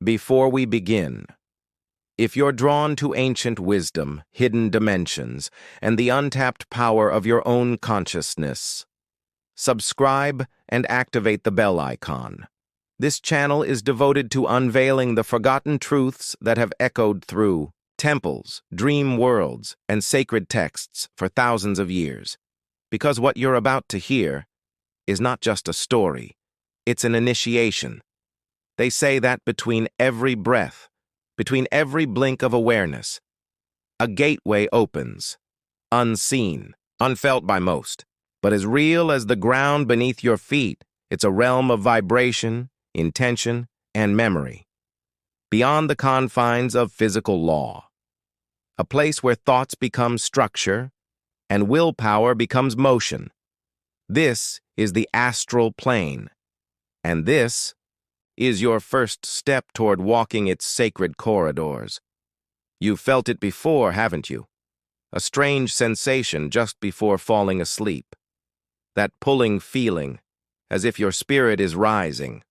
Before we begin, if you're drawn to ancient wisdom, hidden dimensions, and the untapped power of your own consciousness, subscribe and activate the bell icon. This channel is devoted to unveiling the forgotten truths that have echoed through temples, dream worlds, and sacred texts for thousands of years. Because what you're about to hear is not just a story, it's an initiation. They say that between every breath, between every blink of awareness, a gateway opens, unseen, unfelt by most, but as real as the ground beneath your feet. It's a realm of vibration, intention, and memory, beyond the confines of physical law. A place where thoughts become structure and willpower becomes motion. This is the astral plane, and this is your first step toward walking its sacred corridors. You've felt it before, haven't you? A strange sensation just before falling asleep. That pulling feeling, as if your spirit is rising.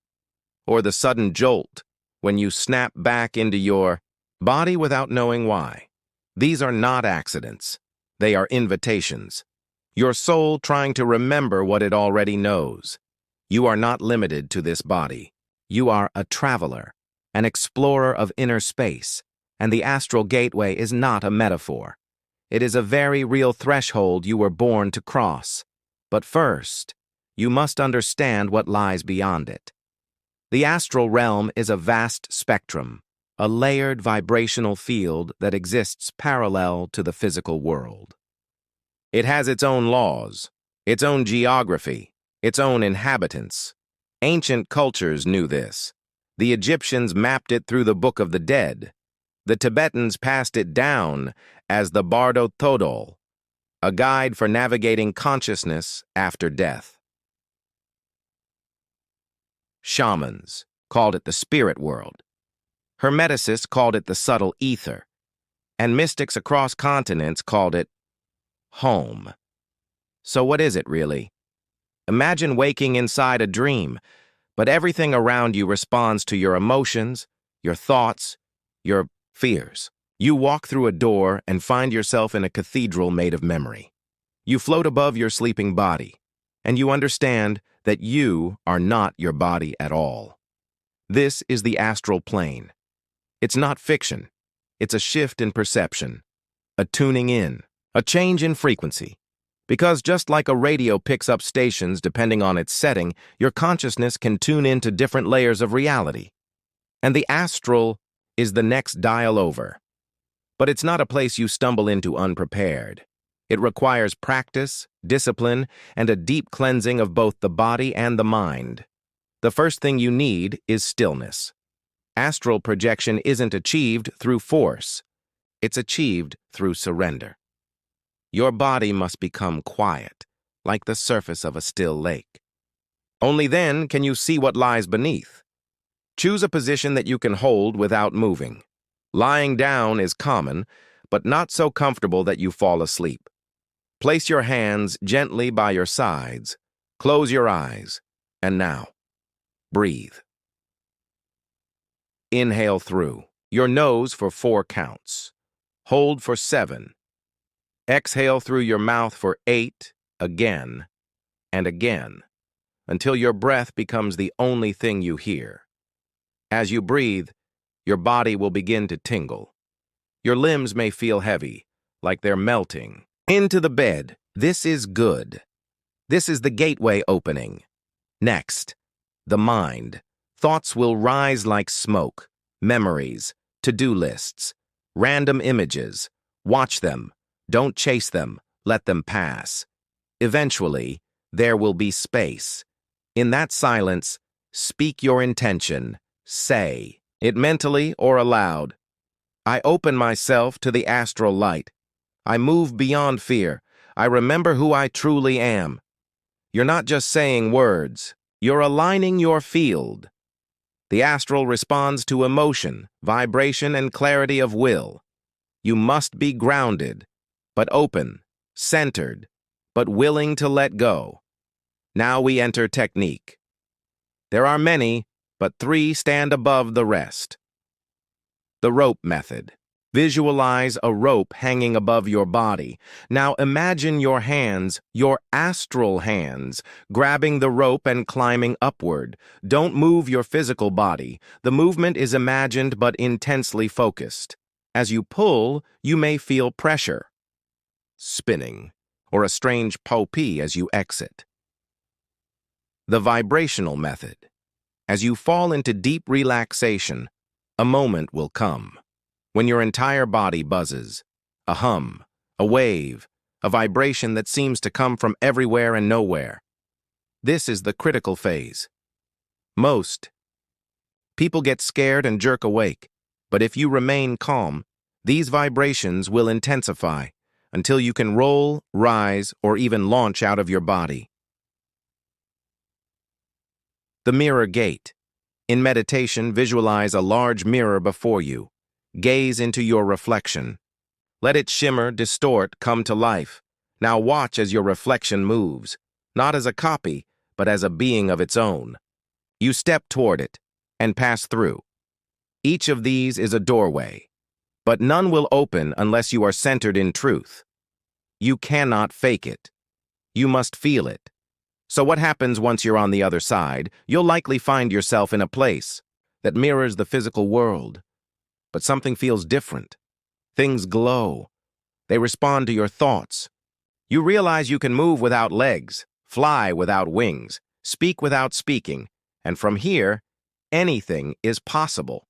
Or the sudden jolt when you snap back into your body without knowing why. These are not accidents. They are invitations. Your soul trying to remember what it already knows. You are not limited to this body. You are a traveler, an explorer of inner space, and the astral gateway is not a metaphor. It is a very real threshold you were born to cross. But first, you must understand what lies beyond it. The astral realm is a vast spectrum, a layered vibrational field that exists parallel to the physical world. It has its own laws, its own geography, its own inhabitants. Ancient cultures knew this. The Egyptians mapped it through the Book of the Dead. The Tibetans passed it down as the Bardo Thodol, a guide for navigating consciousness after death. Shamans called it the spirit world. Hermeticists called it the subtle ether. And mystics across continents called it home. So what is it really? Imagine waking inside a dream, but everything around you responds to your emotions, your thoughts, your fears. You walk through a door and find yourself in a cathedral made of memory. You float above your sleeping body, and you understand that you are not your body at all. This is the astral plane. It's not fiction. It's a shift in perception, a tuning in, a change in frequency. Because just like a radio picks up stations depending on its setting, your consciousness can tune into different layers of reality. And the astral is the next dial over. But it's not a place you stumble into unprepared. It requires practice, discipline, and a deep cleansing of both the body and the mind. The first thing you need is stillness. Astral projection isn't achieved through force. It's achieved through surrender. Your body must become quiet, like the surface of a still lake. Only then can you see what lies beneath. Choose a position that you can hold without moving. Lying down is common, but not so comfortable that you fall asleep. Place your hands gently by your sides. Close your eyes. And now, breathe. Inhale through your nose for 4 counts. Hold for 7. Exhale through your mouth for 8, again, and again, until your breath becomes the only thing you hear. As you breathe, your body will begin to tingle. Your limbs may feel heavy, like they're melting. Into the bed. This is good. This is the gateway opening. Next, the mind. Thoughts will rise like smoke. Memories, to-do lists, random images. Watch them. Don't chase them, let them pass. Eventually, there will be space. In that silence, speak your intention. Say it mentally or aloud. I open myself to the astral light. I move beyond fear. I remember who I truly am. You're not just saying words. You're aligning your field. The astral responds to emotion, vibration, and clarity of will. You must be grounded, but open, centered, but willing to let go. Now we enter technique. There are many, but 3 stand above the rest. The rope method. Visualize a rope hanging above your body. Now imagine your hands, your astral hands, grabbing the rope and climbing upward. Don't move your physical body. The movement is imagined but intensely focused. As you pull, you may feel pressure, spinning, or a strange pop-pee as you exit. The vibrational method. As you fall into deep relaxation, a moment will come when your entire body buzzes, a hum, a wave, a vibration that seems to come from everywhere and nowhere. This is the critical phase. Most people get scared and jerk awake, but if you remain calm, these vibrations will intensify until you can roll, rise, or even launch out of your body. The mirror gate. In meditation, visualize a large mirror before you. Gaze into your reflection. Let it shimmer, distort, come to life. Now watch as your reflection moves, not as a copy, but as a being of its own. You step toward it and pass through. Each of these is a doorway, but none will open unless you are centered in truth. You cannot fake it. You must feel it. So what happens once you're on the other side? You'll likely find yourself in a place that mirrors the physical world. But something feels different. Things glow. They respond to your thoughts. You realize you can move without legs, fly without wings, speak without speaking, and from here, anything is possible.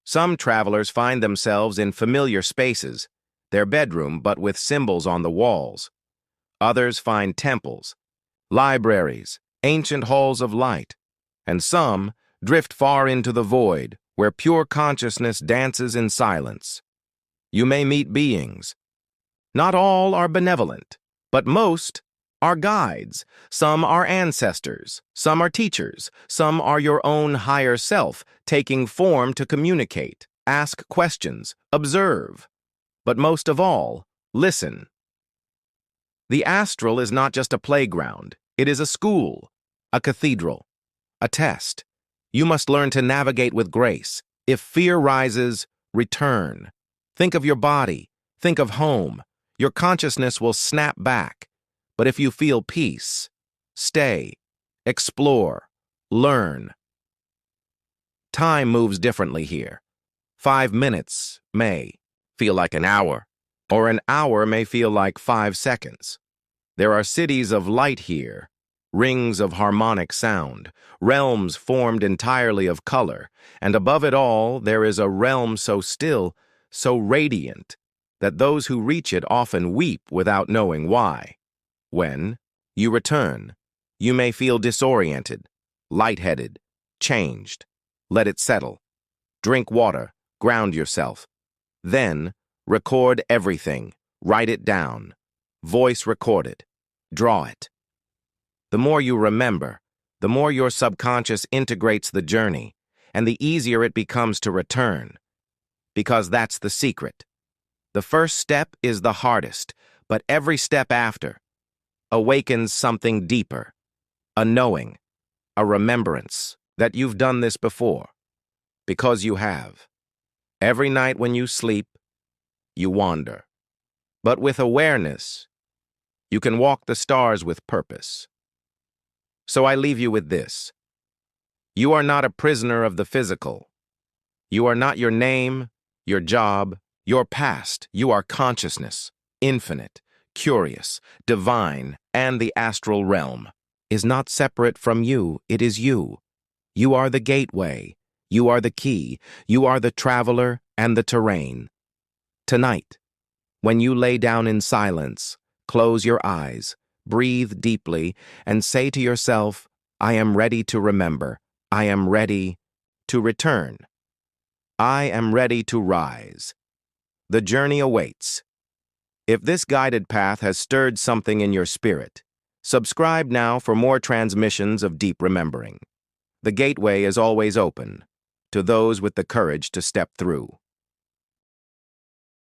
Some travelers find themselves in familiar spaces, their bedroom but with symbols on the walls. Others find temples, libraries, ancient halls of light, and some drift far into the void, where pure consciousness dances in silence. You may meet beings. Not all are benevolent, but most are guides. Some are ancestors, some are teachers, some are your own higher self, taking form to communicate, ask questions, observe. But most of all, listen. The astral is not just a playground, it is a school, a cathedral, a test. You must learn to navigate with grace. If fear rises, return. Think of your body. Think of home. Your consciousness will snap back. But if you feel peace, stay, explore, learn. Time moves differently here. 5 minutes may feel like an hour, or an hour may feel like 5 seconds. There are cities of light here, rings of harmonic sound, realms formed entirely of color, and above it all there is a realm so still, so radiant, that those who reach it often weep without knowing why. When you return, you may feel disoriented, lightheaded, changed. Let it settle. Drink water, ground yourself. Then, record everything, write it down, voice record it, draw it. The more you remember, the more your subconscious integrates the journey, and the easier it becomes to return. Because that's the secret. The first step is the hardest, but every step after awakens something deeper, a knowing, a remembrance that you've done this before. Because you have. Every night when you sleep, you wander. But with awareness, you can walk the stars with purpose. So I leave you with this. You are not a prisoner of the physical. You are not your name, your job, your past. You are consciousness, infinite, curious, divine, and the astral realm is not separate from you. It is you. You are the gateway. You are the key. You are the traveler and the terrain. Tonight, when you lay down in silence, close your eyes, breathe deeply, and say to yourself, I am ready to remember. I am ready to return. I am ready to rise. The journey awaits. If this guided path has stirred something in your spirit, subscribe now for more transmissions of deep remembering. The gateway is always open to those with the courage to step through.